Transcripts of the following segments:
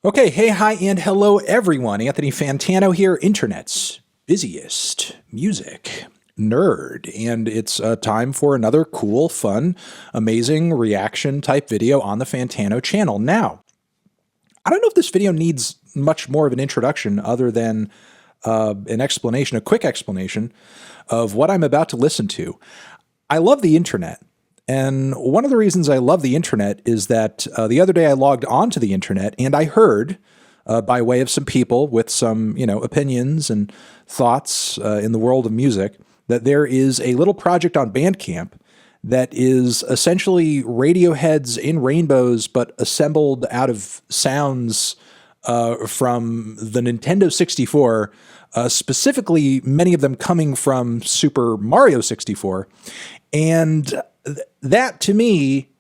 Okay, hey, hi, and hello, everyone. Anthony Fantano here, internet's busiest music nerd. And it's time for another cool, fun, amazing reaction type video on the Fantano channel. Now, I don't know if this video needs much more of an introduction other than an explanation, a quick explanation of what I'm about to listen to. I love the internet. And one of the reasons I love the internet is that the other day I logged onto the internet and I heard, by way of some people with some, opinions and thoughts in the world of music, that there is a little project on Bandcamp that is essentially Radiohead's In Rainbows, but assembled out of sounds from the Nintendo 64, specifically many of them coming from Super Mario 64. And that, to me,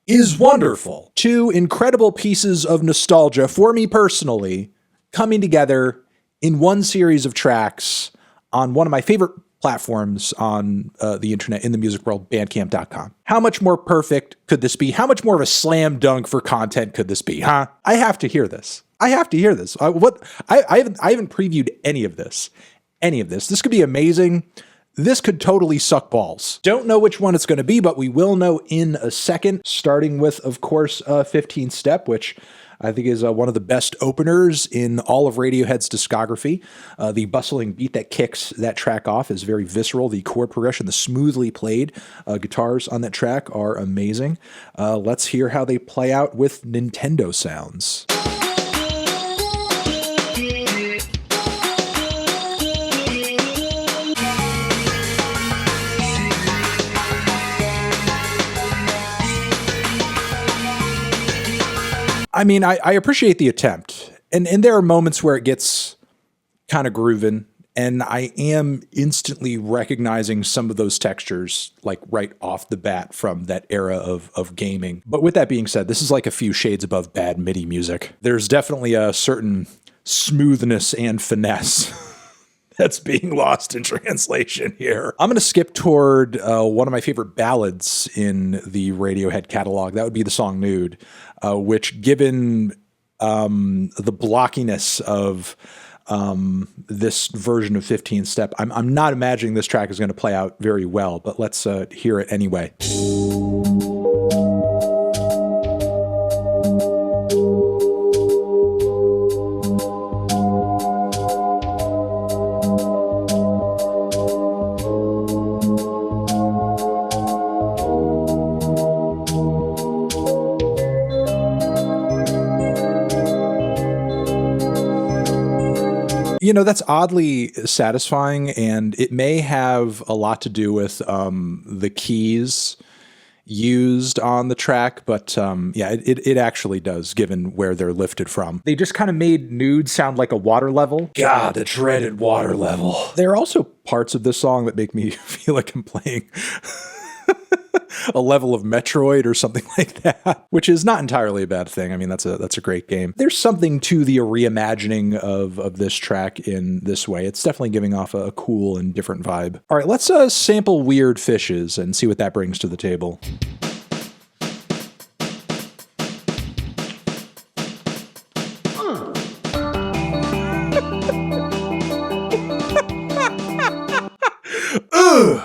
is wonderful. Two incredible pieces of nostalgia for me personally coming together in one series of tracks on one of my favorite platforms on the internet in the music world, bandcamp.com. How much more perfect could this be? How much more of a slam dunk for content could this be, huh? I have to hear this. I have to hear this. I haven't previewed any of this. This could be amazing. This could totally suck balls. Don't know which one it's going to be, but we will know in a second, starting with, of course, 15th Step, which I think is one of the best openers in all of Radiohead's discography. The bustling beat that kicks that track off is very visceral. The chord progression, the smoothly played guitars on that track are amazing. Let's hear how they play out with Nintendo sounds. I mean, I appreciate the attempt, and there are moments where it gets kind of grooving, and I am instantly recognizing some of those textures, like right off the bat from that era of gaming. But with that being said, this is like a few shades above bad MIDI music. There's definitely a certain smoothness and finesse that's being lost in translation here. I'm going to skip toward one of my favorite ballads in the Radiohead catalog. That would be the song Nude, which, given the blockiness of this version of 15th Step, I'm not imagining this track is going to play out very well, but let's hear it anyway. That's oddly satisfying, and it may have a lot to do with the keys used on the track, but yeah, it actually does, given where they're lifted from. They just kind of made Nude sound like a water level. God, the dreaded water level. There are also parts of this song that make me feel like I'm playing a level of Metroid or something like that, which is not entirely a bad thing. I mean, that's a great game. There's something to the reimagining of this track in this way. It's definitely giving off a cool and different vibe. All right, let's sample Weird Fishes and see what that brings to the table.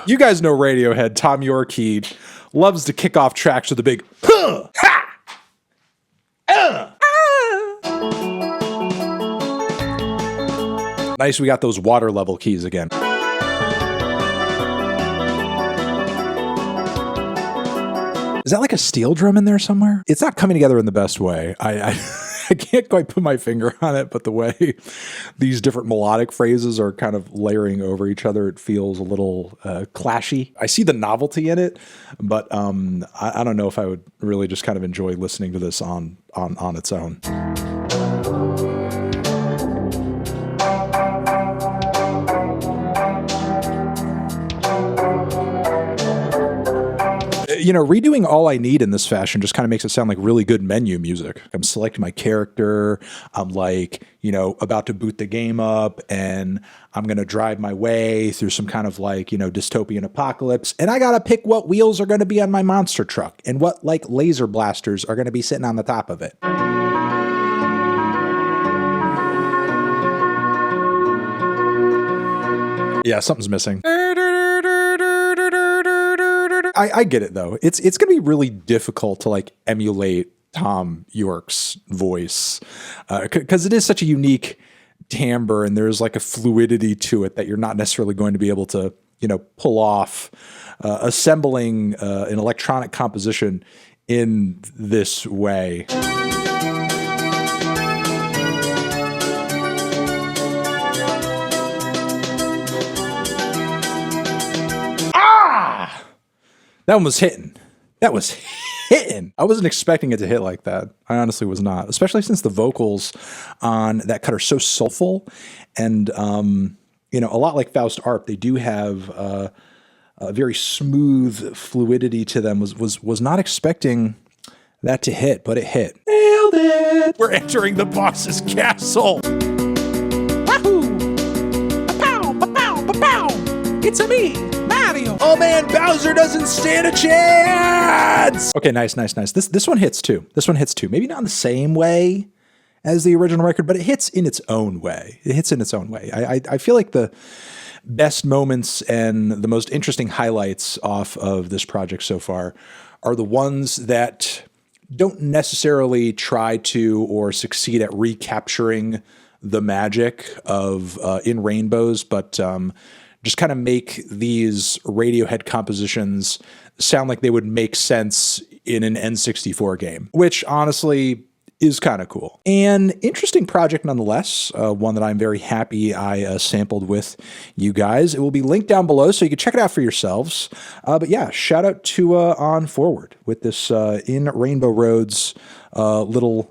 You guys know Radiohead, Tom York loves to kick off tracks with a big huh, ha, Nice, we got those water level keys again. Is that like a steel drum in there somewhere? It's not coming together in the best way. I can't quite put my finger on it, but the way these different melodic phrases are kind of layering over each other, it feels a little clashy. I see the novelty in it, but I don't know if I would really just kind of enjoy listening to this on its own. Redoing All I Need in this fashion just kind of makes it sound like really good menu music. I'm selecting my character. I'm like, about to boot the game up, and I'm going to drive my way through some kind of like, dystopian apocalypse. And I got to pick what wheels are going to be on my monster truck and what like laser blasters are going to be sitting on the top of it. Yeah, something's missing. I get it though. It's going to be really difficult to like emulate Tom York's voice because it is such a unique timbre and there's like a fluidity to it that you're not necessarily going to be able to, you know, pull off assembling an electronic composition in this way. That one was hitting. That was hitting. I wasn't expecting it to hit like that. I honestly was not, especially since the vocals on that cut are so soulful and, you know, a lot like Faust Arp, they do have a very smooth fluidity to them. Was not expecting that to hit, but it hit. Nailed it. We're entering the boss's castle. Wahoo! Pa-pow, pa-pow, pa-pow. It's a me. Oh man, Bowser doesn't stand a chance! Okay, nice. This one hits too. Maybe not in the same way as the original record, but it hits in its own way. I feel like the best moments and the most interesting highlights off of this project so far are the ones that don't necessarily try to or succeed at recapturing the magic of In Rainbows, but just kind of make these Radiohead compositions sound like they would make sense in an N64 game, which honestly is kind of cool. An interesting project nonetheless, one that I'm very happy I sampled with you guys. It will be linked down below so you can check it out for yourselves. But yeah, shout out to On Forward with this In Rainbow Roads little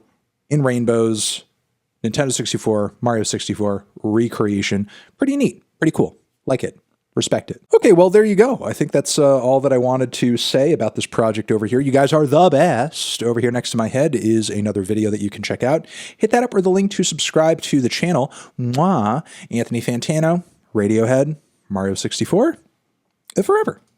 In Rainbows Nintendo 64, Mario 64 recreation. Pretty neat, pretty cool. Like it. Respect it. Okay, well, there you go. I think that's all that I wanted to say about this project over here. You guys are the best. Over here next to my head is another video that you can check out. Hit that up or the link to subscribe to the channel. Mwah. Anthony Fantano, Radiohead, Mario 64, forever.